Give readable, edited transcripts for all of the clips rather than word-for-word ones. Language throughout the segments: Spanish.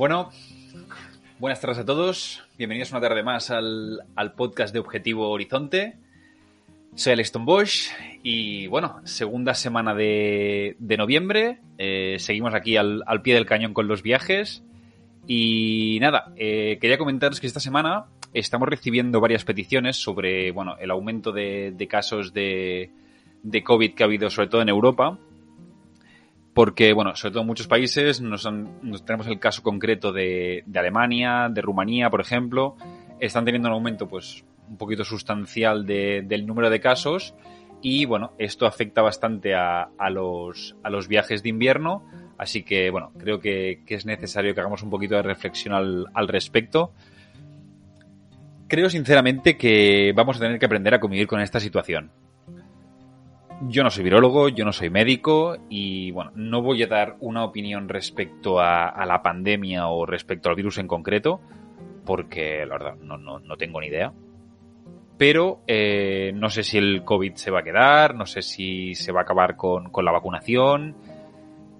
Bueno, buenas tardes a todos. Bienvenidos una tarde más al podcast de Objetivo Horizonte. Soy Alexton Bosch y, bueno, segunda semana de noviembre. Seguimos aquí al pie del cañón con los viajes. Y nada, quería comentaros que esta semana estamos recibiendo varias peticiones sobre, bueno, el aumento de casos de COVID que ha habido, sobre todo en Europa. Porque, bueno, sobre todo en muchos países tenemos el caso concreto de Alemania, de Rumanía, por ejemplo. Están teniendo un aumento, pues, un poquito sustancial del número de casos. Y, bueno, esto afecta bastante a los viajes de invierno. Así que, bueno, creo que es necesario que hagamos un poquito de reflexión al respecto. Creo, sinceramente, que vamos a tener que aprender a convivir con esta situación. Yo no soy virólogo, yo no soy médico y, bueno, no voy a dar una opinión respecto a la pandemia o respecto al virus en concreto, porque, la verdad, no tengo ni idea. Pero no sé si el COVID se va a quedar, no sé si se va a acabar con la vacunación,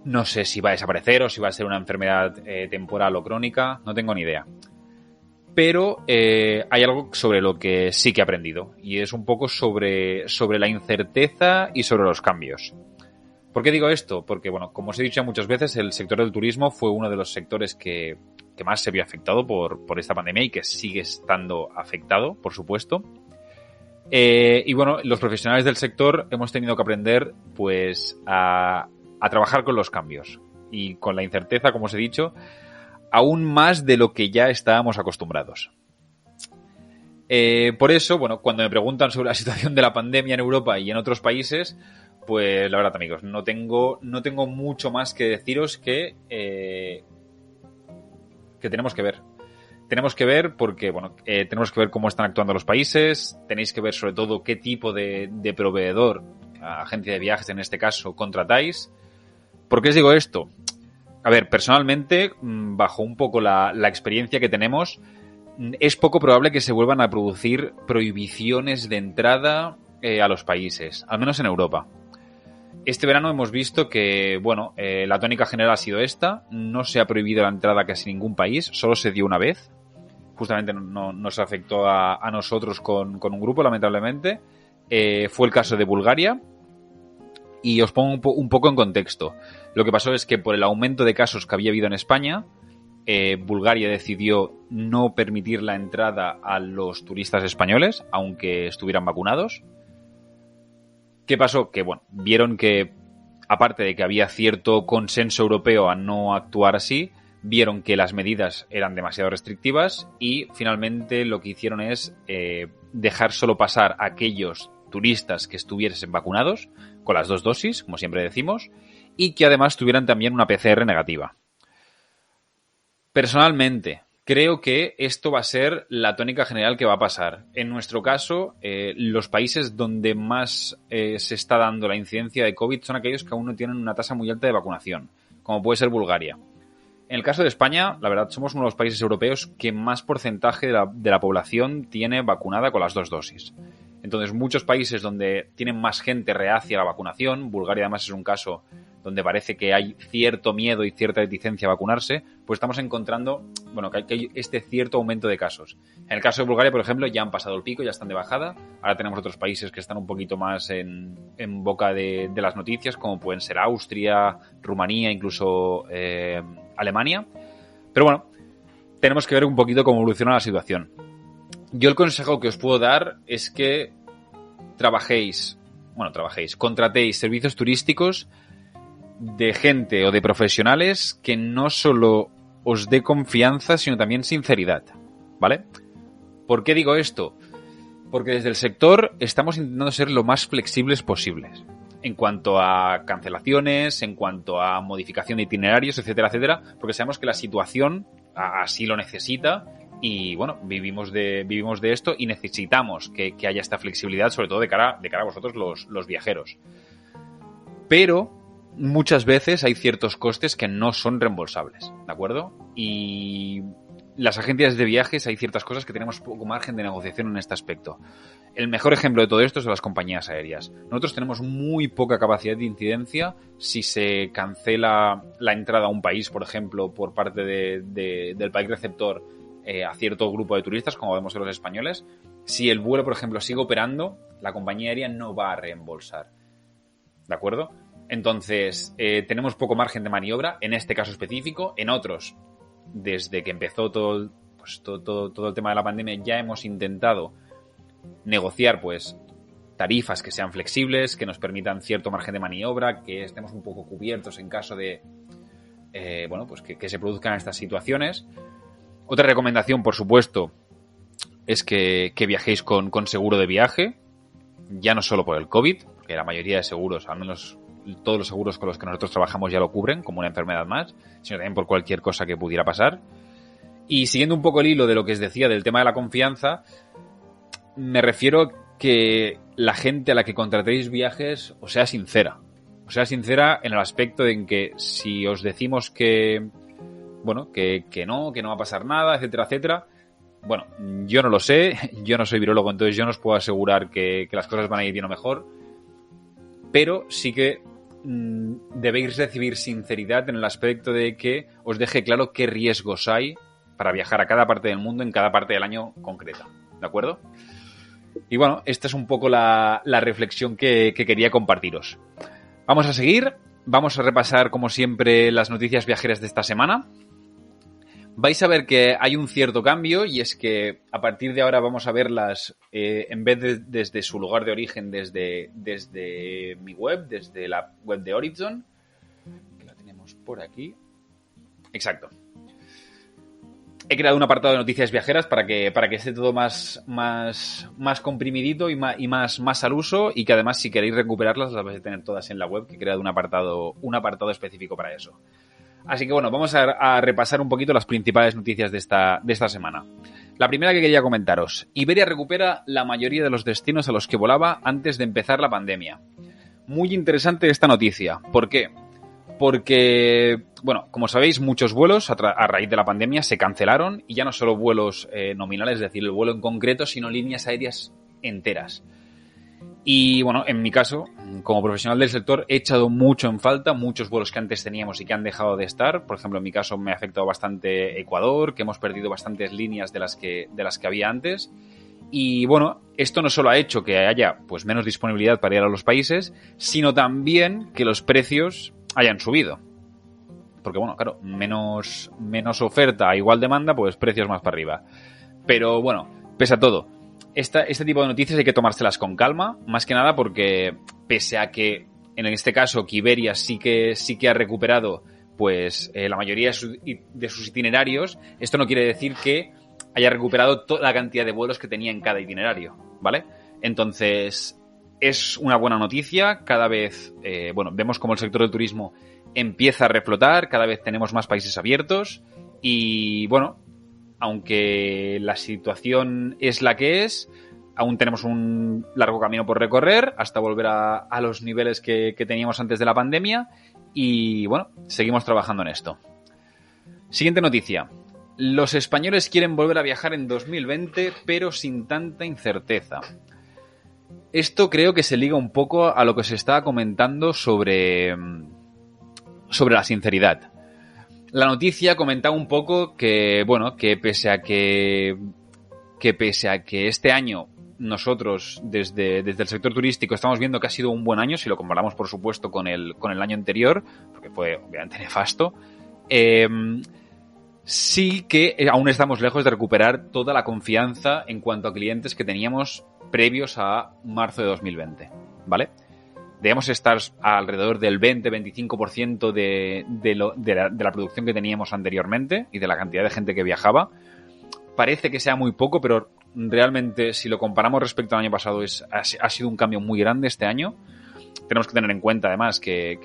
no sé si va a desaparecer o si va a ser una enfermedad temporal o crónica, no tengo ni idea. Pero hay algo sobre lo que sí que he aprendido y es un poco sobre la incerteza y sobre los cambios. ¿Por qué digo esto? Porque, bueno, como os he dicho ya muchas veces, el sector del turismo fue uno de los sectores que más se vio afectado por esta pandemia y que sigue estando afectado, por supuesto. Y, bueno, los profesionales del sector hemos tenido que aprender, pues, a trabajar con los cambios y con la incerteza, como os he dicho, aún más de lo que ya estábamos acostumbrados. Por eso, bueno, cuando me preguntan sobre la situación de la pandemia en Europa y en otros países, pues la verdad, amigos, no tengo mucho más que deciros que tenemos que ver. Tenemos que ver porque, bueno, tenemos que ver cómo están actuando los países, tenéis que ver sobre todo qué tipo de proveedor, agencia de viajes en este caso, contratáis. ¿Por qué os digo esto? A ver, personalmente, bajo un poco la experiencia que tenemos, es poco probable que se vuelvan a producir prohibiciones de entrada a los países, al menos en Europa. Este verano hemos visto que, bueno, la tónica general ha sido esta, no se ha prohibido la entrada a casi ningún país, solo se dio una vez, justamente nos afectó a nosotros con un grupo, lamentablemente, fue el caso de Bulgaria. Y os pongo un poco en contexto. Lo que pasó es que por el aumento de casos que había habido en España, Bulgaria decidió no permitir la entrada a los turistas españoles, aunque estuvieran vacunados. ¿Qué pasó? Que, bueno, vieron que, aparte de que había cierto consenso europeo a no actuar así, vieron que las medidas eran demasiado restrictivas y finalmente lo que hicieron es dejar solo pasar a aquellos turistas que estuviesen vacunados con las 2 dosis, como siempre decimos, y que además tuvieran también una PCR negativa. Personalmente, creo que esto va a ser la tónica general que va a pasar. En nuestro caso, los países donde más se está dando la incidencia de COVID son aquellos que aún no tienen una tasa muy alta de vacunación, como puede ser Bulgaria. En el caso de España, la verdad, somos uno de los países europeos que más porcentaje de la población tiene vacunada con las 2 dosis. Entonces, muchos países donde tienen más gente reacia a la vacunación, Bulgaria además es un caso donde parece que hay cierto miedo y cierta reticencia a vacunarse, pues estamos encontrando, bueno, que hay este cierto aumento de casos. En el caso de Bulgaria, por ejemplo, ya han pasado el pico, ya están de bajada. Ahora tenemos otros países que están un poquito más en boca de las noticias, como pueden ser Austria, Rumanía, incluso Alemania. Pero bueno, tenemos que ver un poquito cómo evoluciona la situación. Yo el consejo que os puedo dar es que contratéis servicios turísticos de gente o de profesionales que no solo os dé confianza, sino también sinceridad, ¿vale? ¿Por qué digo esto? Porque desde el sector estamos intentando ser lo más flexibles posibles en cuanto a cancelaciones, en cuanto a modificación de itinerarios, etcétera, etcétera, porque sabemos que la situación así lo necesita. Y, bueno, vivimos de esto y necesitamos que haya esta flexibilidad, sobre todo de cara a vosotros los viajeros. Pero muchas veces hay ciertos costes que no son reembolsables, ¿de acuerdo? Y las agencias de viajes hay ciertas cosas que tenemos poco margen de negociación en este aspecto. El mejor ejemplo de todo esto son las compañías aéreas. Nosotros tenemos muy poca capacidad de incidencia si se cancela la entrada a un país, por ejemplo, por parte del país receptor a cierto grupo de turistas, como vemos en los españoles. Si el vuelo, por ejemplo, sigue operando, la compañía aérea no va a reembolsar. ¿De acuerdo? Entonces, tenemos poco margen de maniobra en este caso específico. En otros, desde que empezó todo el tema de la pandemia, ya hemos intentado negociar pues tarifas que sean flexibles, que nos permitan cierto margen de maniobra, que estemos un poco cubiertos en caso de pues que se produzcan estas situaciones. Otra recomendación, por supuesto, es que viajéis con seguro de viaje, ya no solo por el COVID, porque la mayoría de seguros, al menos todos los seguros con los que nosotros trabajamos ya lo cubren como una enfermedad más, sino también por cualquier cosa que pudiera pasar. Y siguiendo un poco el hilo de lo que os decía del tema de la confianza, me refiero que la gente a la que contratéis viajes os sea sincera. Os sea sincera en el aspecto en que si os decimos que no va a pasar nada, etcétera, etcétera. Bueno, yo no lo sé, yo no soy virólogo, entonces yo no os puedo asegurar que las cosas van a ir bien o mejor, pero sí que debéis recibir sinceridad en el aspecto de que os deje claro qué riesgos hay para viajar a cada parte del mundo en cada parte del año concreta, ¿de acuerdo? Y bueno, esta es un poco la reflexión que quería compartiros. Vamos a seguir, vamos a repasar como siempre las noticias viajeras de esta semana. Vais a ver que hay un cierto cambio y es que a partir de ahora vamos a verlas en vez de desde su lugar de origen, desde mi web, desde la web de Horizon, que la tenemos por aquí. Exacto. He creado un apartado de noticias viajeras para que esté todo más comprimidito y más al uso, y que además si queréis recuperarlas las vais a tener todas en la web, que he creado un apartado específico para eso. Así que bueno, vamos a repasar un poquito las principales noticias de esta semana. La primera que quería comentaros: Iberia recupera la mayoría de los destinos a los que volaba antes de empezar la pandemia. Muy interesante esta noticia. ¿Por qué? Porque, bueno, como sabéis, muchos vuelos a raíz de la pandemia se cancelaron, y ya no solo vuelos nominales, es decir, el vuelo en concreto, sino líneas aéreas enteras. Y bueno, en mi caso, como profesional del sector, he echado mucho en falta muchos vuelos que antes teníamos y que han dejado de estar. Por ejemplo, en mi caso me ha afectado bastante Ecuador, que hemos perdido bastantes líneas de las que había antes. Y bueno, esto no solo ha hecho que haya pues menos disponibilidad para ir a los países, sino también que los precios hayan subido. Porque bueno, claro, menos oferta a igual demanda, pues precios más para arriba. Pero bueno, pese a todo, este tipo de noticias hay que tomárselas con calma, más que nada porque pese a que en este caso que Iberia sí que ha recuperado pues la mayoría de sus itinerarios, esto no quiere decir que haya recuperado toda la cantidad de vuelos que tenía en cada itinerario, ¿vale? Entonces es una buena noticia. Cada vez vemos como el sector del turismo empieza a reflotar, cada vez tenemos más países abiertos y bueno, aunque la situación es la que es, aún tenemos un largo camino por recorrer hasta volver a los niveles que teníamos antes de la pandemia, y bueno, seguimos trabajando en esto. Siguiente noticia: los españoles quieren volver a viajar en 2020, pero sin tanta incerteza. Esto creo que se liga un poco a lo que se estaba comentando sobre la sinceridad. La noticia comentaba un poco que, bueno, que pese a que este año nosotros desde el sector turístico estamos viendo que ha sido un buen año, si lo comparamos por supuesto con el año anterior, porque fue obviamente nefasto, sí que aún estamos lejos de recuperar toda la confianza en cuanto a clientes que teníamos previos a marzo de 2020, ¿vale? Debemos estar alrededor del 20-25% de la producción que teníamos anteriormente y de la cantidad de gente que viajaba. Parece que sea muy poco, pero realmente si lo comparamos respecto al año pasado ha sido un cambio muy grande este año. Tenemos que tener en cuenta además que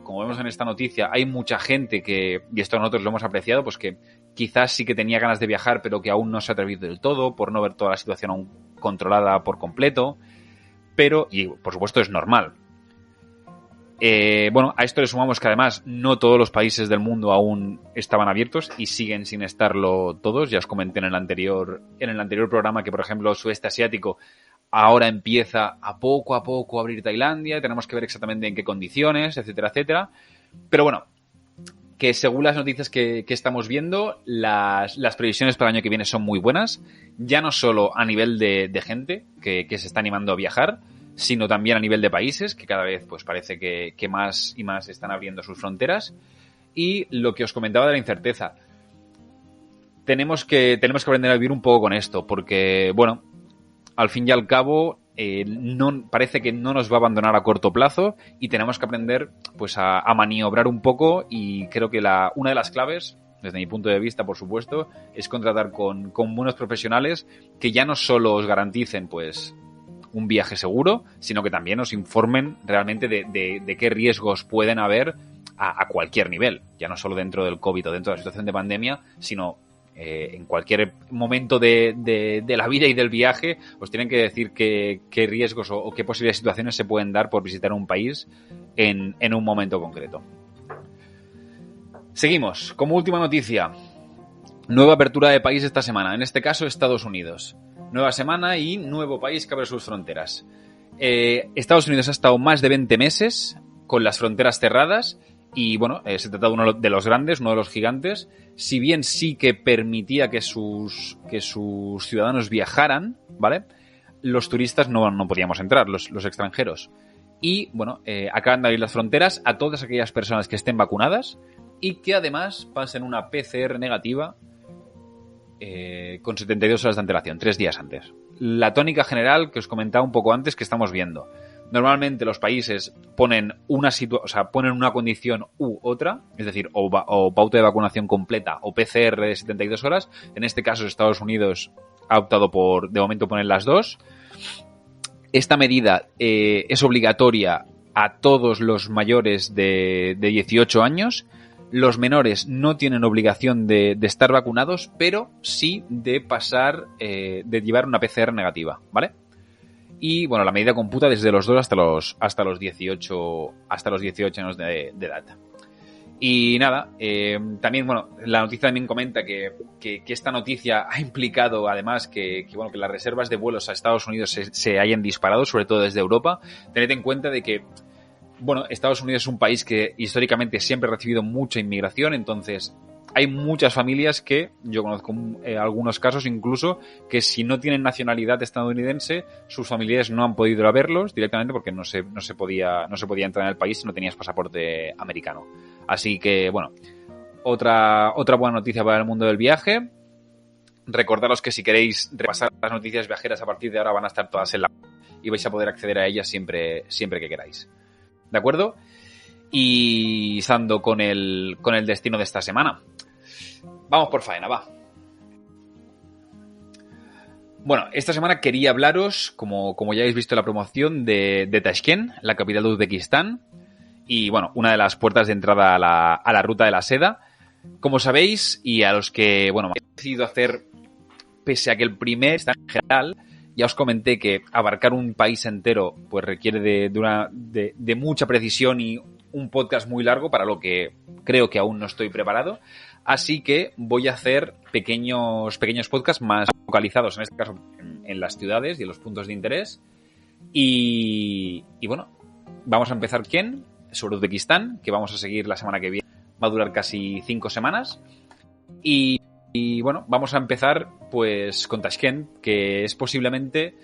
como vemos en esta noticia, hay mucha gente y esto nosotros lo hemos apreciado, pues que quizás sí que tenía ganas de viajar, pero que aún no se ha atrevido del todo por no ver toda la situación aún controlada por completo. Y por supuesto es normal. Bueno, a esto le sumamos que además no todos los países del mundo aún estaban abiertos y siguen sin estarlo todos. Ya os comenté en el anterior programa que, por ejemplo, el sudeste asiático ahora empieza a poco a abrir Tailandia. Tenemos que ver exactamente en qué condiciones, etcétera, etcétera. Pero bueno, que según las noticias que estamos viendo, las previsiones para el año que viene son muy buenas. Ya no solo a nivel de gente que se está animando a viajar, sino también a nivel de países, que cada vez pues parece que más y más están abriendo sus fronteras. Y lo que os comentaba de la incerteza. Tenemos que aprender a vivir un poco con esto, porque, bueno, al fin y al cabo, parece que no nos va a abandonar a corto plazo y tenemos que aprender pues a maniobrar un poco, y creo que una de las claves, desde mi punto de vista, por supuesto, es contratar con buenos profesionales que ya no solo os garanticen pues un viaje seguro, sino que también os informen realmente de qué riesgos pueden haber a cualquier nivel, ya no solo dentro del COVID o dentro de la situación de pandemia, sino en cualquier momento de la vida y del viaje. Os tienen que decir qué riesgos o qué posibles situaciones se pueden dar por visitar un país en un momento concreto. Seguimos. Como última noticia, nueva apertura de país esta semana, en este caso Estados Unidos. Nueva semana y nuevo país que abre sus fronteras. Estados Unidos ha estado más de 20 meses con las fronteras cerradas y, bueno, se trata de uno de los grandes, uno de los gigantes. Si bien sí que permitía que sus ciudadanos viajaran, ¿vale? Los turistas no podíamos entrar, los extranjeros. Y, bueno, acaban de abrir las fronteras a todas aquellas personas que estén vacunadas y que además pasen una PCR negativa con 72 horas de antelación, 3 días antes. La tónica general que os comentaba un poco antes que estamos viendo. Normalmente los países ponen una condición u otra, es decir, o pauta de vacunación completa o PCR de 72 horas. En este caso, Estados Unidos ha optado por, de momento, poner las dos. Esta medida es obligatoria a todos los mayores de 18 años. Los menores no tienen obligación de estar vacunados, pero sí de pasar, de llevar una PCR negativa, ¿vale? Y, bueno, la medida computa desde los 2 hasta los 18 años de edad. Y nada, también, bueno, la noticia también comenta que esta noticia ha implicado además que las reservas de vuelos a Estados Unidos se hayan disparado, sobre todo desde Europa. Tened en cuenta de que, bueno, Estados Unidos es un país que históricamente siempre ha recibido mucha inmigración, entonces hay muchas familias que, yo conozco algunos casos incluso, que si no tienen nacionalidad estadounidense, sus familiares no han podido ir a verlos directamente porque no se podía entrar en el país si no tenías pasaporte americano. Así que, bueno, otra buena noticia para el mundo del viaje. Recordaros que si queréis repasar las noticias viajeras a partir de ahora van a estar todas en la web y vais a poder acceder a ellas siempre que queráis. ¿De acuerdo? Y estando con el destino de esta semana. Vamos por faena, va. Bueno, esta semana quería hablaros, como ya habéis visto en la promoción, de Tashkent, la capital de Uzbekistán. Y, bueno, una de las puertas de entrada a la ruta de la seda. Como sabéis, y a los que, bueno, he decidido hacer, pese a que el primer está en general, ya os comenté que abarcar un país entero pues requiere de mucha precisión y un podcast muy largo, para lo que creo que aún no estoy preparado. Así que voy a hacer pequeños podcasts más focalizados, en este caso, en las ciudades y en los puntos de interés. Y bueno, vamos a empezar sobre Uzbekistán, que vamos a seguir la semana que viene. Va a durar casi 5 semanas. Y bueno, vamos a empezar pues con Tashkent, que es posiblemente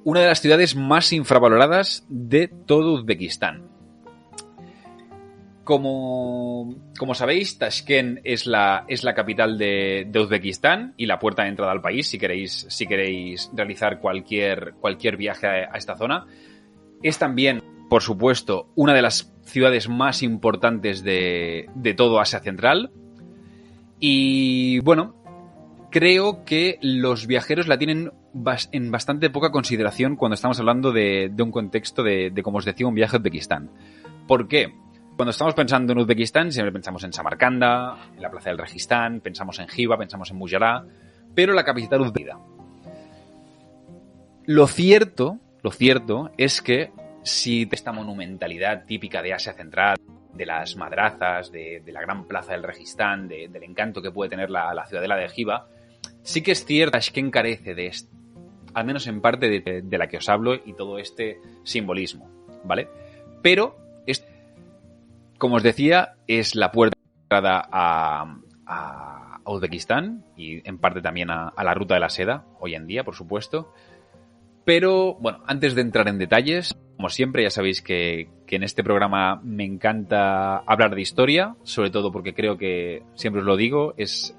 una de las ciudades más infravaloradas de todo Uzbekistán. Como sabéis, Tashkent es la capital de Uzbekistán y la puerta de entrada al país si queréis realizar cualquier viaje a esta zona. Es también, por supuesto, una de las ciudades más importantes de todo Asia Central. Y, bueno, creo que los viajeros la tienen en bastante poca consideración cuando estamos hablando de un contexto de, como os decía, un viaje a Uzbekistán. ¿Por qué? Cuando estamos pensando en Uzbekistán, siempre pensamos en Samarcanda, en la plaza del Registán, pensamos en Jiva, pensamos en Bujará, pero la capital uzbekista. Lo cierto es que si esta monumentalidad típica de Asia Central, de las madrazas, de la gran plaza del Registán, del encanto que puede tener la ciudadela de Giva, sí que es cierto que carece de esto, al menos en parte de la que os hablo y todo este simbolismo, ¿vale? Pero, como os decía, es la puerta de entrada a Uzbekistán y en parte también a la ruta de la seda, hoy en día, por supuesto. Pero, bueno, antes de entrar en detalles, como siempre, ya sabéis que en este programa me encanta hablar de historia, sobre todo porque creo que, siempre os lo digo, es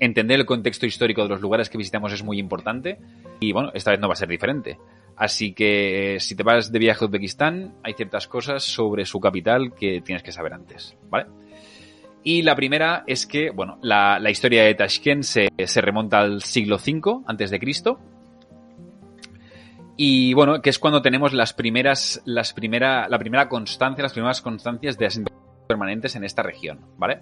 entender el contexto histórico de los lugares que visitamos es muy importante y, bueno, esta vez no va a ser diferente. Así que, si te vas de viaje a Uzbekistán, hay ciertas cosas sobre su capital que tienes que saber antes, ¿vale? Y la primera es que, bueno, la historia de Tashkent se remonta al siglo V a.C., y bueno, que es cuando tenemos las primeras constancias de asentamientos permanentes en esta región, ¿vale?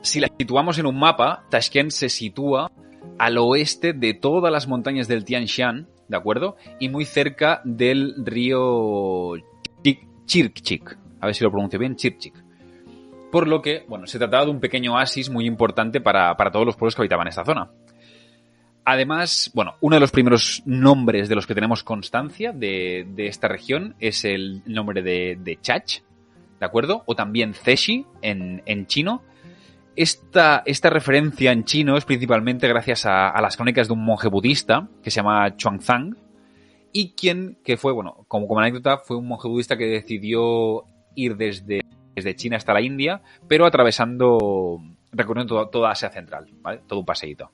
Si la situamos en un mapa, Tashkent se sitúa al oeste de todas las montañas del Tian Shan, ¿de acuerdo? Y muy cerca del río Chirkchik, a ver si lo pronuncio bien, Chirkchik. Por lo que, bueno, se trataba de un pequeño oasis muy importante para todos los pueblos que habitaban esta zona. Además, bueno, uno de los primeros nombres de los que tenemos constancia de esta región es el nombre de Chach, ¿de acuerdo? O también Zeshi en chino. Esta referencia en chino es principalmente gracias a las crónicas de un monje budista que se llama Chuanzang y que fue, bueno, como anécdota, fue un monje budista que decidió ir desde China hasta la India, pero recorriendo toda Asia Central, ¿vale? Todo un paseíto.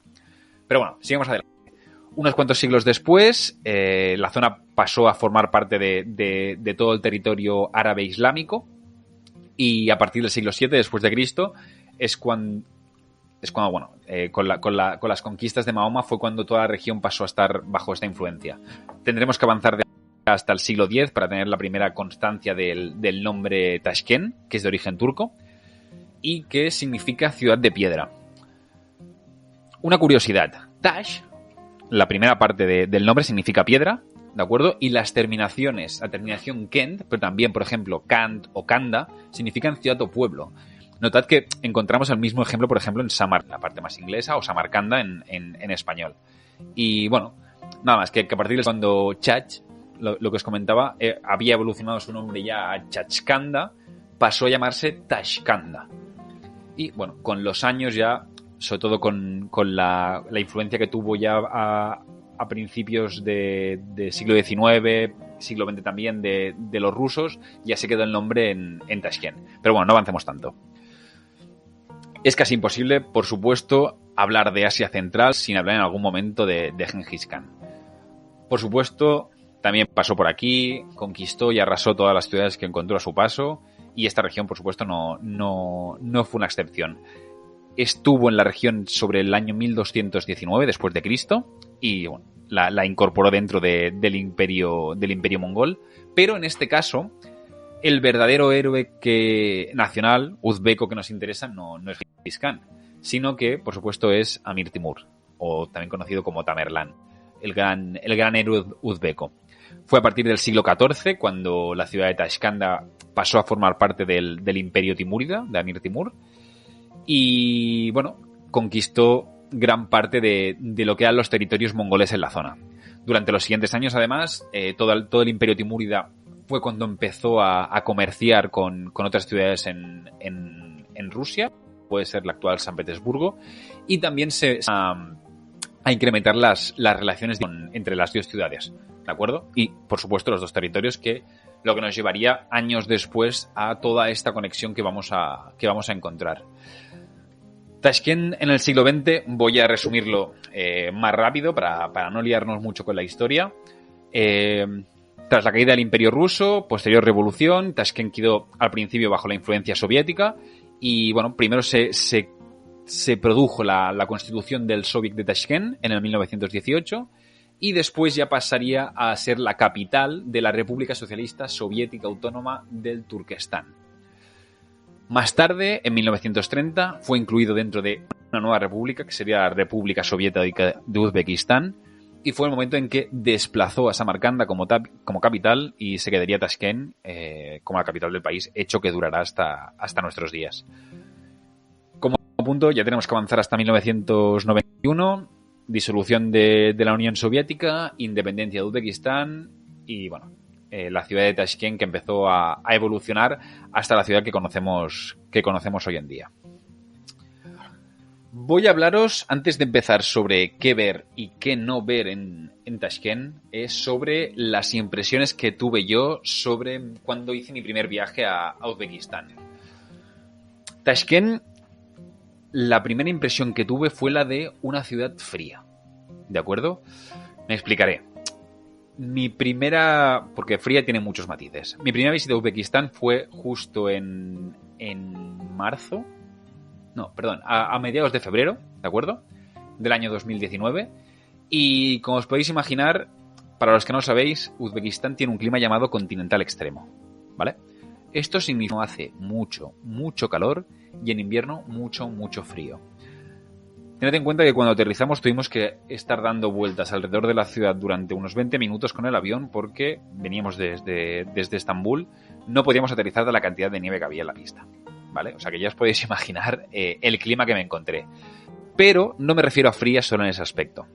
Pero bueno, sigamos adelante. Unos cuantos siglos después, la zona pasó a formar parte de todo el territorio árabe islámico y a partir del siglo VII después de Cristo es cuando bueno, con las conquistas de Mahoma fue cuando toda la región pasó a estar bajo esta influencia. Tendremos que avanzar hasta el siglo X para tener la primera constancia del nombre Tashkent, que es de origen turco y que significa ciudad de piedra. Una curiosidad, Tash, la primera parte del nombre significa piedra, ¿de acuerdo? Y las terminaciones, la terminación Kent, pero también, por ejemplo, Kant o Kanda, significan ciudad o pueblo. Notad que encontramos el mismo ejemplo, por ejemplo, en Samar, la parte más inglesa, o Samarcanda en español. Y bueno, nada más, que a partir de cuando Chach, lo que os comentaba, había evolucionado su nombre ya a Chachkanda, pasó a llamarse Tashkanda. Y bueno, con los años ya, sobre todo con la influencia que tuvo ya a principios de siglo XIX, siglo XX también, de los rusos, ya se quedó el nombre en Tashkent. Pero bueno, no avancemos tanto. Es casi imposible, por supuesto, hablar de Asia Central sin hablar en algún momento de Gengis Khan. Por supuesto, también pasó por aquí, conquistó y arrasó todas las ciudades que encontró a su paso, y esta región, por supuesto, no fue una excepción. Estuvo en la región sobre el año 1219 después de Cristo y bueno, la incorporó dentro del imperio mongol, pero en este caso el verdadero héroe nacional uzbeco que nos interesa no es Gengis Khan, sino que por supuesto es Amir Timur, o también conocido como Tamerlán, el gran héroe uzbeco. Fue a partir del siglo XIV cuando la ciudad de Tashkanda pasó a formar parte del imperio timúrida de Amir Timur. Y, bueno, conquistó gran parte de lo que eran los territorios mongoles en la zona. Durante los siguientes años, además, todo el imperio timúrida fue cuando empezó a comerciar con otras ciudades en Rusia, puede ser la actual San Petersburgo, y también a incrementar las relaciones entre las dos ciudades, ¿de acuerdo? Y, por supuesto, los dos territorios, lo que nos llevaría años después a toda esta conexión que vamos a encontrar. Tashkent en el siglo XX, voy a resumirlo más rápido para no liarnos mucho con la historia. Tras la caída del Imperio Ruso, posterior revolución, Tashkent quedó al principio bajo la influencia soviética y bueno, primero se produjo la constitución del Soviet de Tashkent en el 1918 y después ya pasaría a ser la capital de la República Socialista Soviética Autónoma del Turquestán. Más tarde, en 1930, fue incluido dentro de una nueva república, que sería la República Soviética de Uzbekistán, y fue el momento en que desplazó a Samarcanda como capital y se quedaría Tashkent como la capital del país, hecho que durará hasta nuestros días. Como punto ya tenemos que avanzar hasta 1991, disolución de la Unión Soviética, independencia de Uzbekistán y bueno, la ciudad de Tashkent que empezó a evolucionar hasta la ciudad que conocemos hoy en día. Voy a hablaros, antes de empezar, sobre qué ver y qué no ver en Tashkent, sobre las impresiones que tuve yo sobre cuando hice mi primer viaje a Uzbekistán. Tashkent, la primera impresión que tuve fue la de una ciudad fría, ¿de acuerdo? Me explicaré. Porque fría tiene muchos matices. Mi primera visita a Uzbekistán fue justo en marzo. No, perdón, a mediados de febrero, ¿de acuerdo? Del año 2019. Y como os podéis imaginar, para los que no sabéis, Uzbekistán tiene un clima llamado continental extremo, ¿vale? Esto significa que hace mucho, mucho calor y en invierno mucho, mucho frío. Tened en cuenta que cuando aterrizamos tuvimos que estar dando vueltas alrededor de la ciudad durante unos 20 minutos con el avión porque veníamos desde Estambul, no podíamos aterrizar de la cantidad de nieve que había en la pista. ¿Vale? O sea que ya os podéis imaginar el clima que me encontré. Pero no me refiero a fría solo en ese aspecto.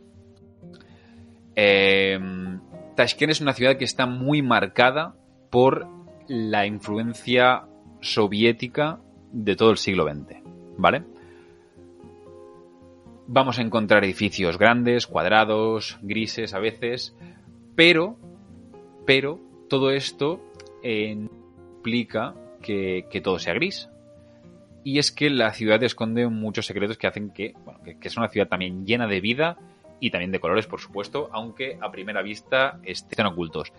Tashkent es una ciudad que está muy marcada por la influencia soviética de todo el siglo XX. ¿Vale? Vamos a encontrar edificios grandes, cuadrados, grises a veces, pero todo esto implica que todo sea gris. Y es que la ciudad esconde muchos secretos que hacen que es una ciudad también llena de vida y también de colores, por supuesto, aunque a primera vista estén ocultos.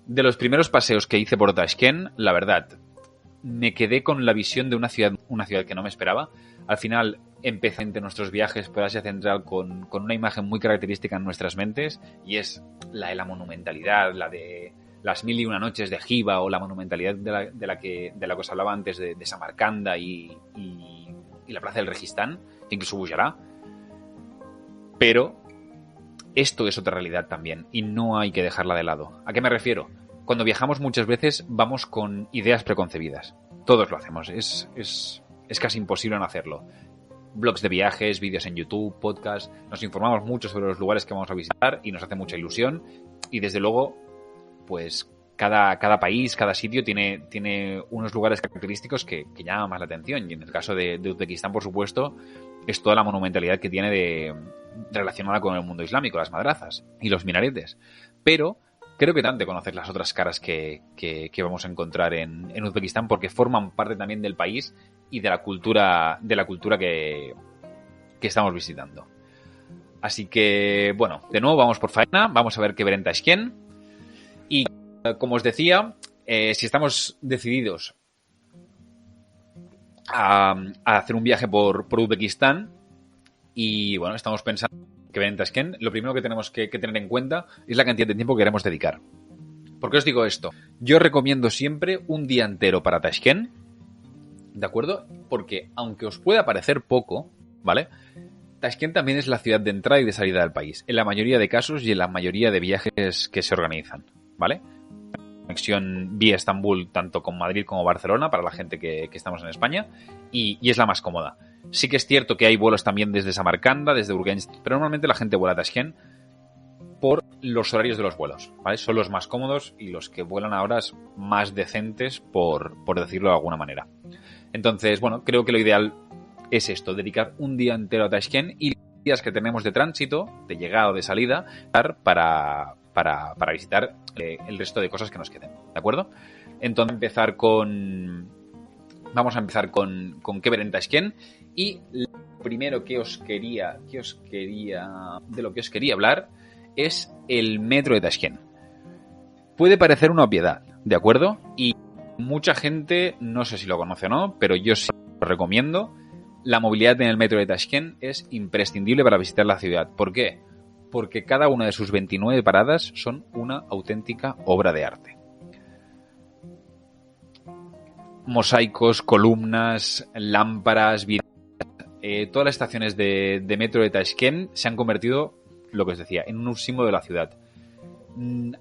De los primeros paseos que hice por Tashkent, la verdad, me quedé con la visión de una ciudad que no me esperaba. Al final, empecé entre nuestros viajes por Asia Central con una imagen muy característica en nuestras mentes, y es la de la monumentalidad, la de las 1001 noches de Giva o la monumentalidad de la que os hablaba antes de Samarcanda y la plaza del Registán, incluso Gujarat. Pero esto es otra realidad también y no hay que dejarla de lado. ¿A qué me refiero? Cuando viajamos muchas veces vamos con ideas preconcebidas. Todos lo hacemos, es casi imposible no hacerlo. Blogs de viajes, vídeos en YouTube, podcasts, nos informamos mucho sobre los lugares que vamos a visitar y nos hace mucha ilusión y desde luego pues cada país, cada sitio tiene unos lugares característicos que llaman más la atención. Y en el caso de Uzbekistán, por supuesto, es toda la monumentalidad que tiene relacionada con el mundo islámico, las madrazas y los minaretes. Pero creo que tanto conocer las otras caras que vamos a encontrar en Uzbekistán, porque forman parte también del país y de la cultura que estamos visitando. Así que, bueno, de nuevo vamos por faena, vamos a ver qué ver en Tashkent. Y como os decía, si estamos decididos a hacer un viaje por Uzbekistán y bueno, estamos pensando que ver en Tashkent, lo primero que tenemos que tener en cuenta es la cantidad de tiempo que queremos dedicar. ¿Por qué os digo esto? Yo recomiendo siempre un día entero para Tashkent, ¿de acuerdo? Porque aunque os pueda parecer poco, ¿vale? Tashkent también es la ciudad de entrada y de salida del país, en la mayoría de casos y en la mayoría de viajes que se organizan, ¿vale? Conexión vía Estambul tanto con Madrid como Barcelona para la gente que estamos en España y es la más cómoda. Sí que es cierto que hay vuelos también desde Samarcanda, desde Urgench, pero normalmente la gente vuela a Tashkent por los horarios de los vuelos, ¿vale? Son los más cómodos y los que vuelan a horas más decentes, por decirlo de alguna manera. Entonces, bueno, creo que lo ideal es esto, dedicar un día entero a Tashkent y los días que tenemos de tránsito, de llegada o de salida, para visitar el resto de cosas que nos queden, ¿de acuerdo? Entonces vamos a empezar con qué ver en Tashkent y lo primero de lo que os quería hablar es el metro de Tashkent. Puede parecer una obviedad, ¿de acuerdo? Y mucha gente, no sé si lo conoce o no, pero yo sí lo recomiendo. La movilidad en el metro de Tashkent es imprescindible para visitar la ciudad. ¿Por qué? Porque cada una de sus 29 paradas son una auténtica obra de arte. Mosaicos, columnas, lámparas, todas las estaciones de metro de Tashkent se han convertido lo que os decía, en un símbolo de la ciudad.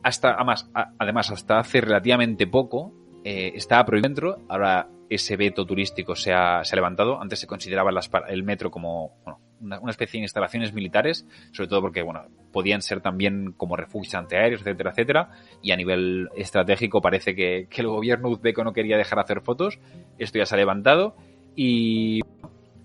Además, hasta hace relativamente poco estaba prohibido dentro. Ahora ese veto turístico se ha levantado. Antes se consideraba el metro como una especie de instalaciones militares, sobre todo porque podían ser también como refugios antiaéreos, etcétera, etcétera. Y a nivel estratégico parece que el gobierno uzbeco no quería dejar hacer fotos. Esto ya se ha levantado. Y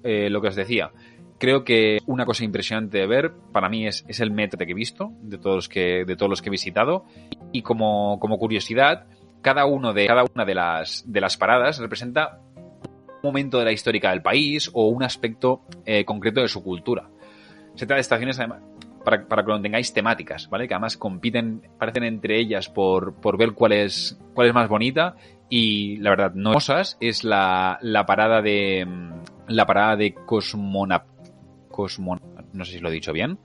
lo que os decía, creo que una cosa impresionante de ver para mí es el metro que he visto de todos los que he visitado. Y como curiosidad, cada una de las paradas representa un momento de la histórica del país o un aspecto concreto de su cultura. Se trata de estaciones, además, para que lo tengáis, temáticas, ¿vale? Que además parecen entre ellas por ver cuál es más bonita. Y la verdad, no es la parada de Cosmonauta, no sé si lo he dicho bien.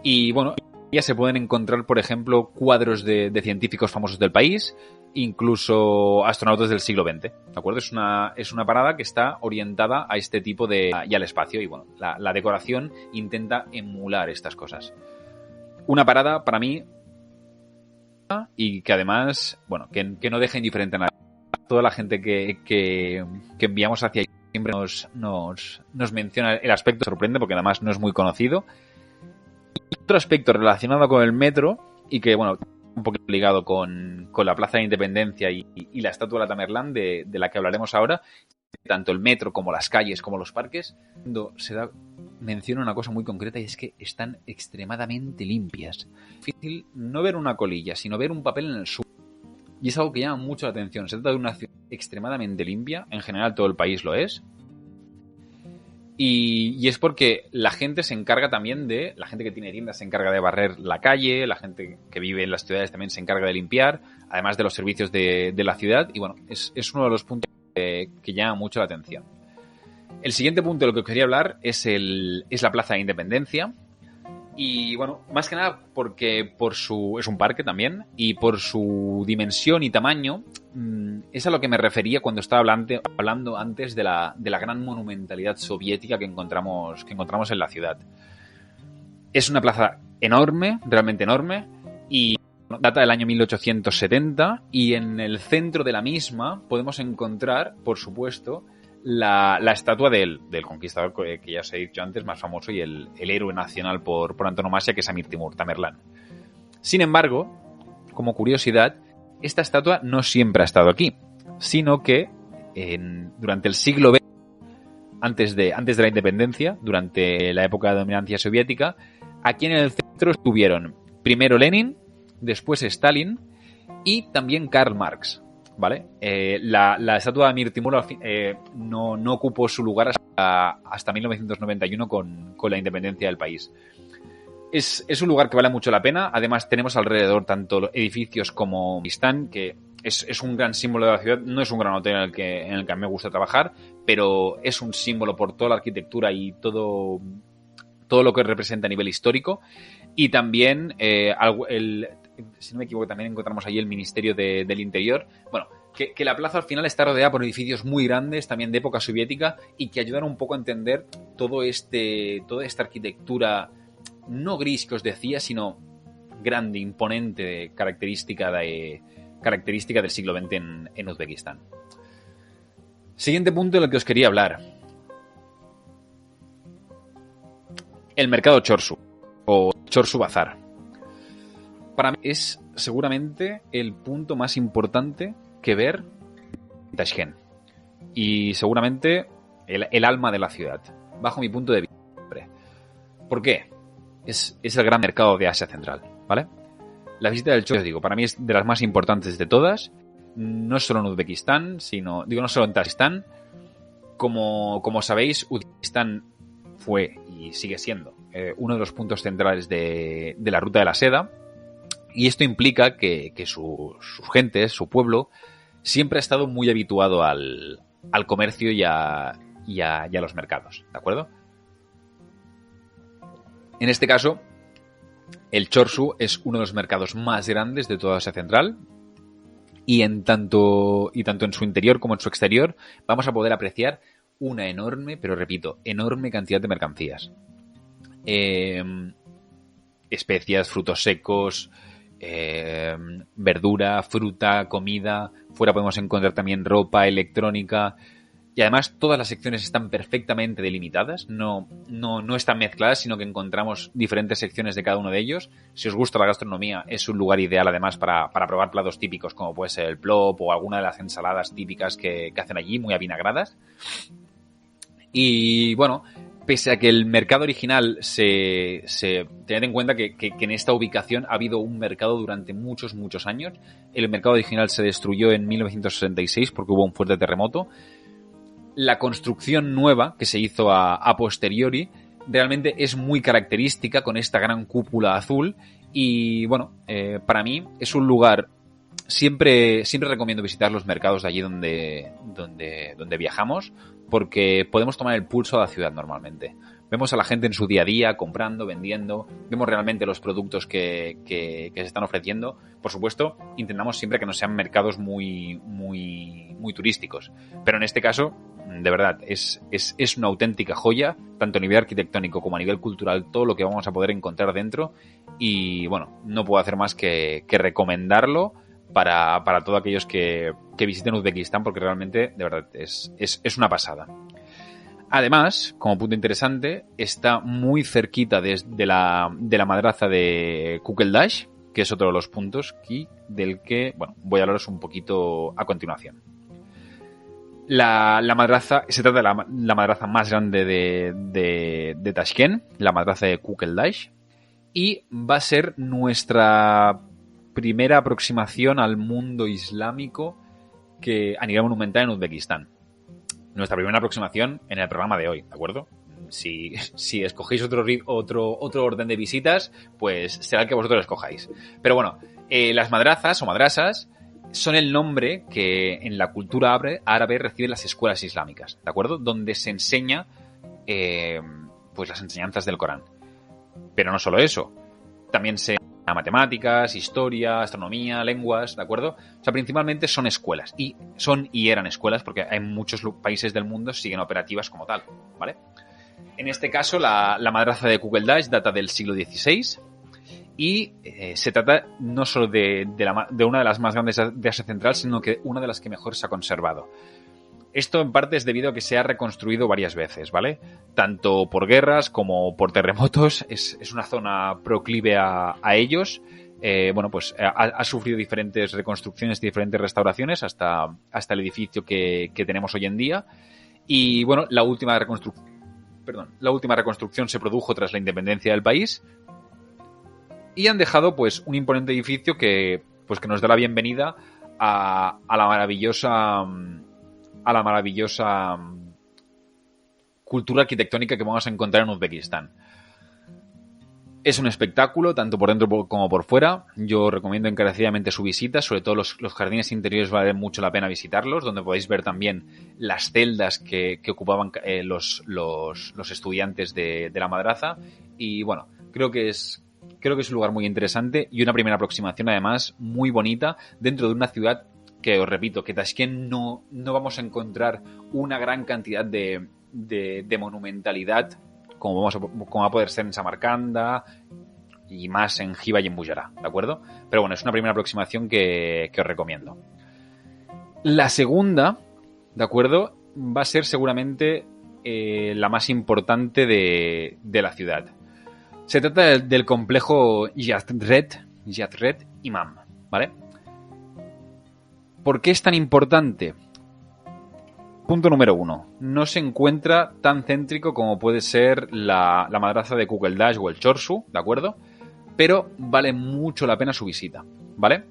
Y bueno, ya se pueden encontrar, por ejemplo, cuadros de científicos famosos del país, incluso astronautas del siglo XX, ¿de acuerdo? Es una parada que está orientada a este tipo y al espacio, y bueno, la decoración intenta emular estas cosas. Una parada, para mí, y que además, que no deja indiferente a nadie. Toda la gente que enviamos hacia allí siempre nos menciona el aspecto, sorprende porque además no es muy conocido. Y otro aspecto relacionado con el metro y que, un poquito ligado con la Plaza de Independencia y la Estatua de la Tamerlán, de la que hablaremos ahora, tanto el metro como las calles como los parques, menciona una cosa muy concreta, y es que están extremadamente limpias. Es difícil no ver una colilla, sino ver un papel en el suelo. Y es algo que llama mucho la atención. Se trata de una ciudad extremadamente limpia. En general todo el país lo es. Y es porque la gente se encarga también la gente que tiene tiendas se encarga de barrer la calle, la gente que vive en las ciudades también se encarga de limpiar, además de los servicios de la ciudad. Y es uno de los puntos que llama mucho la atención. El siguiente punto de lo que quería hablar es la Plaza de Independencia. Y más que nada porque es un parque también, y por su dimensión y tamaño, es a lo que me refería cuando estaba hablando antes de la gran monumentalidad soviética que encontramos en la ciudad. Es una plaza enorme, realmente enorme, y data del año 1870, y en el centro de la misma podemos encontrar, por supuesto, la estatua del conquistador que ya os he dicho antes, más famoso, y el héroe nacional por antonomasia, que es Amir Timur, Tamerlán. Sin embargo, como curiosidad, esta estatua no siempre ha estado aquí, sino que durante el siglo XX, antes de la independencia, durante la época de dominancia soviética, aquí en el centro estuvieron primero Lenin, después Stalin y también Karl Marx. ¿Vale? La estatua de Amir Timur no ocupó su lugar hasta 1991 con la independencia del país. Es un lugar que vale mucho la pena. Además, tenemos alrededor tanto edificios como Pakistán, que es un gran símbolo de la ciudad. No es un gran hotel en el que a mí me gusta trabajar, pero es un símbolo por toda la arquitectura y todo lo que representa a nivel histórico. Y también si no me equivoco, también encontramos ahí el Ministerio del Interior. Que la plaza al final está rodeada por edificios muy grandes, también de época soviética, y que ayudan un poco a entender toda esta arquitectura, no gris que os decía, sino grande, imponente, característica del siglo XX en Uzbekistán. Siguiente punto del que os quería hablar. El mercado Chorsu, o Chorsu Bazar. Para mí es seguramente el punto más importante que ver en Tashkent. Y seguramente el alma de la ciudad, bajo mi punto de vista. ¿Por qué? Es el gran mercado de Asia Central, ¿vale? La visita del Chorsu, digo, para mí es de las más importantes de todas. No solo en Uzbekistán, no solo en Tashkent. Como sabéis, Uzbekistán fue y sigue siendo uno de los puntos centrales de la ruta de la seda. Y esto implica que sus gentes, su pueblo, siempre ha estado muy habituado al comercio y a los mercados, ¿de acuerdo? En este caso, el Chorsu es uno de los mercados más grandes de toda Asia Central, y tanto en su interior como en su exterior vamos a poder apreciar una enorme, pero repito, enorme cantidad de mercancías. especias, frutos secos, verdura, fruta, comida. Fuera podemos encontrar también ropa, electrónica. Y además todas las secciones están perfectamente delimitadas, no están mezcladas, sino que encontramos diferentes secciones de cada uno de ellos. Si os gusta la gastronomía, es un lugar ideal además para probar platos típicos como puede ser el plop o alguna de las ensaladas típicas que hacen allí, muy avinagradas. Y bueno, pese a que el mercado original tened en cuenta que en esta ubicación ha habido un mercado durante muchos años. El mercado original se destruyó en 1966 porque hubo un fuerte terremoto. La construcción nueva que se hizo a posteriori realmente es muy característica con esta gran cúpula azul y bueno, para mí es un lugar, siempre recomiendo visitar los mercados de allí donde viajamos porque podemos tomar el pulso a la ciudad normalmente. Vemos a la gente en su día a día comprando, vendiendo, vemos realmente los productos que se están ofreciendo. Por supuesto, intentamos siempre que no sean mercados muy turísticos, pero en este caso de verdad, es una auténtica joya, tanto a nivel arquitectónico como a nivel cultural, todo lo que vamos a poder encontrar dentro. Y bueno, no puedo hacer más que recomendarlo para todos aquellos que visiten Uzbekistán, porque realmente, de verdad, es una pasada. Además, como punto interesante, está muy cerquita de la madraza de Kukeldash, que es otro de los puntos del que, bueno, voy a hablaros un poquito a continuación. La madraza, se trata de la madraza más grande de Tashkent, la madraza de Kukeldash, y va a ser nuestra primera aproximación al mundo islámico que a nivel monumental en Uzbekistán. Nuestra primera aproximación en el programa de hoy, ¿de acuerdo? Si escogéis otro orden de visitas, pues será el que vosotros escojáis. Pero bueno, las madrazas o madrasas son el nombre que en la cultura árabe reciben las escuelas islámicas, ¿de acuerdo? Donde se enseña pues las enseñanzas del Corán. Pero no solo eso, también se enseña matemáticas, historia, astronomía, lenguas, ¿de acuerdo? O sea, principalmente son escuelas. Y eran escuelas porque en muchos países del mundo siguen operativas como tal, ¿vale? En este caso, la madraza de Kukeldash data del siglo XVI. Y se trata no solo de una de las más grandes de Asia Central, sino que una de las que mejor se ha conservado. Esto en parte es debido a que se ha reconstruido varias veces, ¿vale? Tanto por guerras como por terremotos. Es una zona proclive a ellos. Bueno, pues ha sufrido diferentes reconstrucciones, diferentes restauraciones hasta el edificio que tenemos hoy en día. Y bueno, la última reconstrucción se produjo tras la independencia del país. Y han dejado pues un imponente edificio que nos da la bienvenida a la maravillosa cultura arquitectónica que vamos a encontrar en Uzbekistán. Es un espectáculo, tanto por dentro como por fuera. Yo recomiendo encarecidamente su visita, sobre todo los jardines interiores vale mucho la pena visitarlos, donde podéis ver también las celdas que ocupaban los estudiantes de la madraza. Y bueno, creo que es un lugar muy interesante y una primera aproximación además muy bonita dentro de una ciudad que, os repito, que Tashkent no vamos a encontrar una gran cantidad de monumentalidad como va a poder ser en Samarcanda y más en Jiva y en Buyará, ¿de acuerdo? Pero bueno, es una primera aproximación que os recomiendo. La segunda, ¿de acuerdo? Va a ser seguramente la más importante de la ciudad. Se trata del complejo Yatret Imam, ¿vale? ¿Por qué es tan importante? Punto número 1. No se encuentra tan céntrico como puede ser la madraza de Kukeldash o el Chorsu, ¿de acuerdo? Pero vale mucho la pena su visita, ¿vale?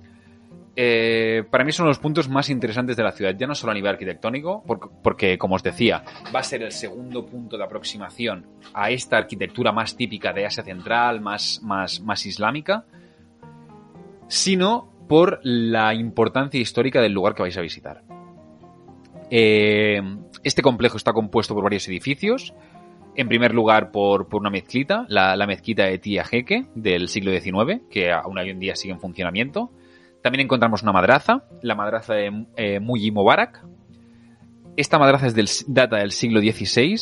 Para mí son los puntos más interesantes de la ciudad, ya no solo a nivel arquitectónico, porque como os decía, va a ser el segundo punto de aproximación a esta arquitectura más típica de Asia Central, más islámica, sino por la importancia histórica del lugar que vais a visitar. Este complejo está compuesto por varios edificios. En primer lugar, por una mezquita, la mezquita de Tia Heke del siglo XIX, que aún hoy en día sigue en funcionamiento. También encontramos una madraza, la madraza de Muyi Mubarak. Esta madraza data del siglo XVI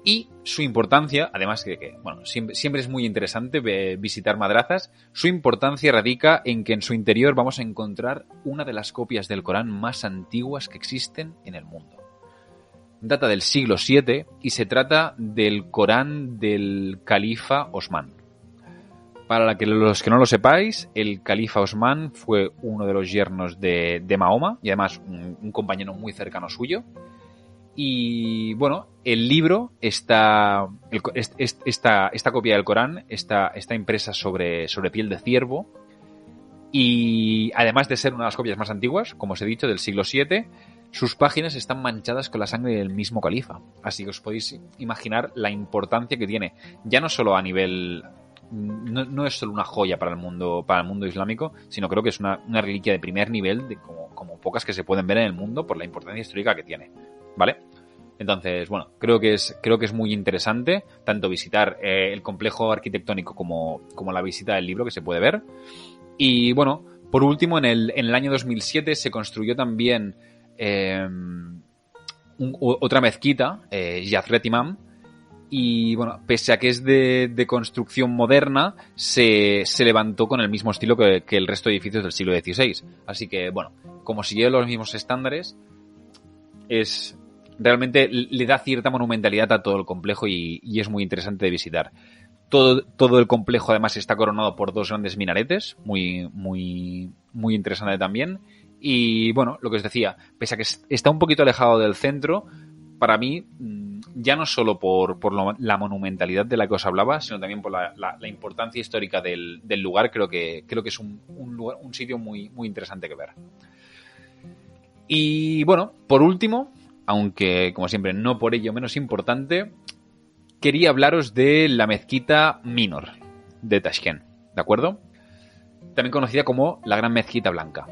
y su importancia, además bueno, siempre es muy interesante visitar madrazas, su importancia radica en que en su interior vamos a encontrar una de las copias del Corán más antiguas que existen en el mundo. Data del siglo VII y se trata del Corán del califa Osmán. Para los que no lo sepáis, el califa Osmán fue uno de los yernos de Mahoma y además un compañero muy cercano suyo. Y bueno, el libro esta copia del Corán está impresa sobre piel de ciervo y además de ser una de las copias más antiguas, como os he dicho, del siglo VII, sus páginas están manchadas con la sangre del mismo califa. Así que os podéis imaginar la importancia que tiene, ya no solo a nivel... No es solo una joya para el mundo islámico, sino creo que es una reliquia de primer nivel, como pocas que se pueden ver en el mundo por la importancia histórica que tiene. ¿Vale? Entonces, bueno, creo que es muy interesante tanto visitar el complejo arquitectónico como la visita del libro que se puede ver. Y bueno, por último, en el año 2007 se construyó también otra mezquita, Yazret Imam, y bueno, pese a que es de construcción moderna, se levantó con el mismo estilo que el resto de edificios del siglo XVI. Así que, bueno, como siguió los mismos estándares, realmente le da cierta monumentalidad a todo el complejo y es muy interesante de visitar. Todo el complejo además está coronado por dos grandes minaretes, muy, muy, muy interesante también. Y bueno, lo que os decía, pese a que está un poquito alejado del centro, para mí, ya no solo por la monumentalidad de la que os hablaba, sino también por la importancia histórica del lugar, creo que es un sitio muy, muy interesante que ver. Y bueno, por último, aunque como siempre no por ello menos importante, quería hablaros de la mezquita Minor de Tashkent, ¿de acuerdo? También conocida como la Gran Mezquita Blanca.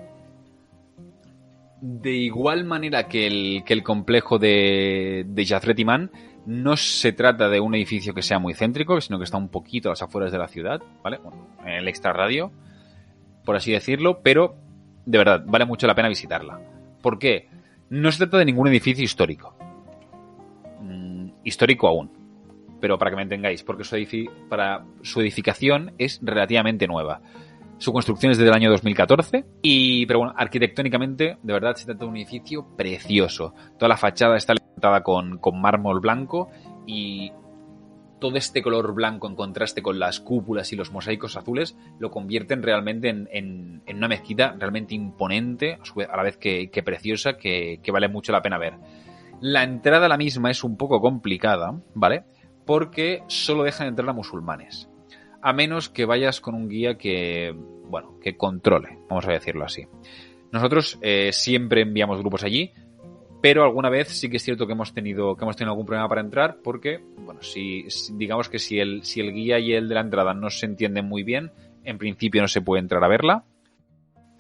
De igual manera que el complejo de Yazret Imam, no se trata de un edificio que sea muy céntrico, sino que está un poquito a las afueras de la ciudad, ¿vale? Bueno, en el extrarradio, por así decirlo, pero de verdad, vale mucho la pena visitarla. ¿Por qué? No se trata de ningún edificio histórico. Histórico aún. Pero para que me entendáis, porque su edificación es relativamente nueva. Su construcción es desde el año 2014 pero bueno, arquitectónicamente, de verdad, se trata de un edificio precioso. Toda la fachada está levantada con mármol blanco y todo este color blanco en contraste con las cúpulas y los mosaicos azules lo convierten realmente en una mezquita realmente imponente, a la vez que preciosa, que vale mucho la pena ver. La entrada a la misma es un poco complicada, ¿vale? Porque solo dejan entrar a musulmanes. A menos que vayas con un guía que controle, vamos a decirlo así. Nosotros siempre enviamos grupos allí, pero alguna vez sí que es cierto que hemos tenido algún problema para entrar, porque, bueno, digamos que si el guía y el de la entrada no se entienden muy bien, en principio no se puede entrar a verla.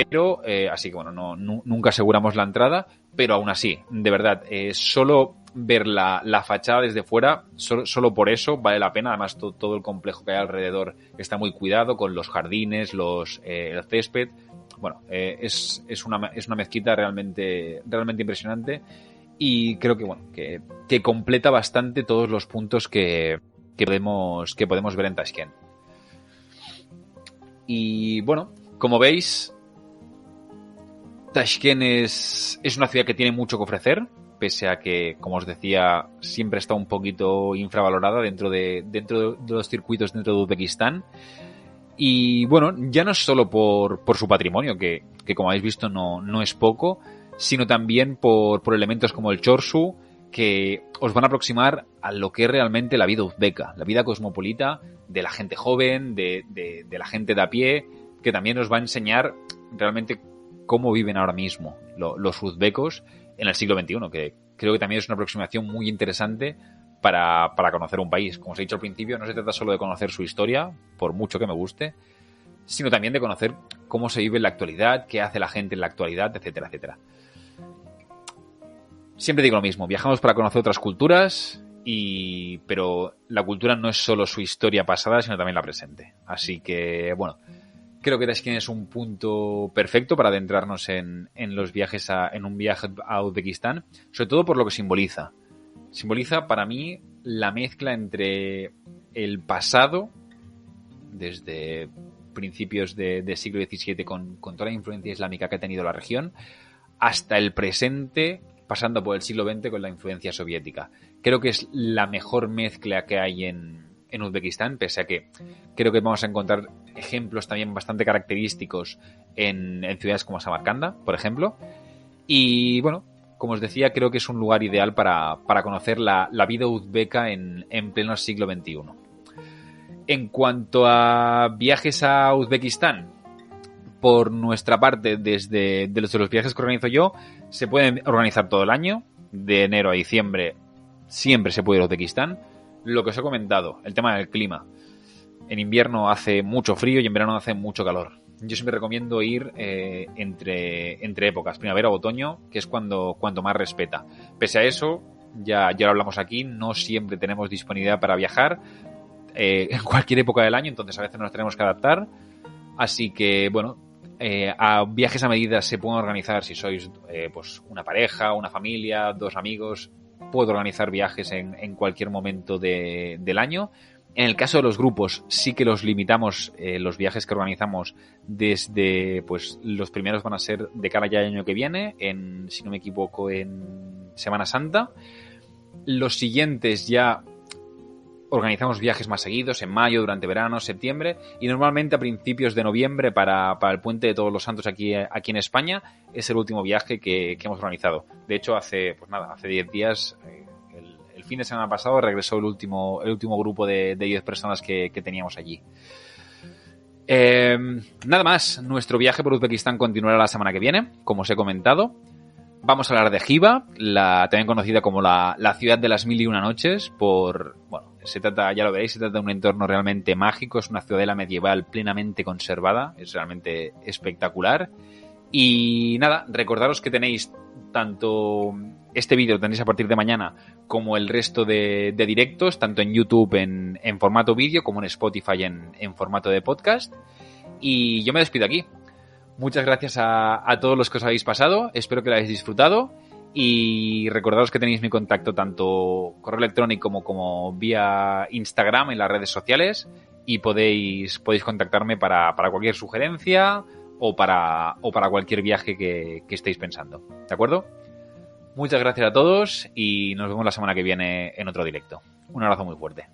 Pero, así que bueno, nunca aseguramos la entrada, pero aún así, de verdad, solo ver la fachada desde fuera, solo por eso vale la pena. Además, todo el complejo que hay alrededor está muy cuidado, con los jardines, el césped. Bueno, es una mezquita realmente impresionante y creo que bueno que completa bastante todos los puntos que podemos ver en Tashkent. Y bueno, como veis, Tashkent es una ciudad que tiene mucho que ofrecer, pese a que, como os decía, siempre está un poquito infravalorada dentro de los circuitos dentro de Uzbekistán. Y bueno, ya no es solo por su patrimonio, que como habéis visto no es poco, sino también por elementos como el chorsu, que os van a aproximar a lo que es realmente la vida uzbeca, la vida cosmopolita de la gente joven, de la gente de a pie, que también os va a enseñar realmente cómo viven ahora mismo los uzbecos en el siglo XXI, que creo que también es una aproximación muy interesante para conocer un país. Como os he dicho al principio, no se trata solo de conocer su historia, por mucho que me guste, sino también de conocer cómo se vive en la actualidad, qué hace la gente en la actualidad, etcétera, etcétera. Siempre digo lo mismo, viajamos para conocer otras culturas, pero la cultura no es solo su historia pasada, sino también la presente. Así que, bueno, creo que Tashkent es un punto perfecto para adentrarnos en los viajes en un viaje a Uzbekistán, sobre todo por lo que simboliza. Simboliza para mí la mezcla entre el pasado, desde principios de siglo XVII, con toda la influencia islámica que ha tenido la región, hasta el presente, pasando por el siglo XX con la influencia soviética. Creo que es la mejor mezcla que hay en Uzbekistán, pese a que creo que vamos a encontrar ejemplos también bastante característicos en ciudades como Samarcanda, por ejemplo. Y bueno, como os decía, creo que es un lugar ideal para conocer la vida uzbeca en pleno siglo XXI. En cuanto a viajes a Uzbekistán, por nuestra parte, desde los viajes que organizo yo, se pueden organizar todo el año. De enero a diciembre siempre se puede ir a Uzbekistán. Lo que os he comentado, el tema del clima. En invierno hace mucho frío y en verano hace mucho calor. Yo siempre recomiendo ir entre épocas, primavera o otoño, que es cuando más respeta. Pese a eso, ya lo hablamos aquí, no siempre tenemos disponibilidad para viajar en cualquier época del año, entonces a veces nos tenemos que adaptar. Así que, bueno, a viajes a medida se pueden organizar si sois pues una pareja, una familia, dos amigos. Puedo organizar viajes en cualquier momento del año. En el caso de los grupos, sí que los limitamos, los viajes que organizamos desde, pues los primeros van a ser de cara ya al año que viene, si no me equivoco, en Semana Santa. Los siguientes ya organizamos viajes más seguidos, en mayo, durante verano, septiembre, y normalmente a principios de noviembre para el Puente de Todos los Santos aquí en España es el último viaje que hemos organizado. De hecho, hace 10 días, el fin de semana pasado, regresó el último grupo de 10 personas que teníamos allí. Nada más, nuestro viaje por Uzbekistán continuará la semana que viene, como os he comentado. Vamos a hablar de Xiva, también conocida como la ciudad de las 1001 noches, se trata, ya lo veréis, se trata de un entorno realmente mágico, es una ciudadela medieval plenamente conservada, es realmente espectacular. Y nada, recordaros que tenéis tanto este vídeo, lo tenéis a partir de mañana, como el resto de directos, tanto en YouTube en formato vídeo, como en Spotify en formato de podcast. Y yo me despido aquí. Muchas gracias a todos los que os habéis pasado, espero que lo hayáis disfrutado. Y recordaros que tenéis mi contacto tanto correo electrónico como vía Instagram en las redes sociales, y podéis contactarme para cualquier sugerencia o para cualquier viaje que estéis pensando. ¿De acuerdo? Muchas gracias a todos y nos vemos la semana que viene en otro directo. Un abrazo muy fuerte.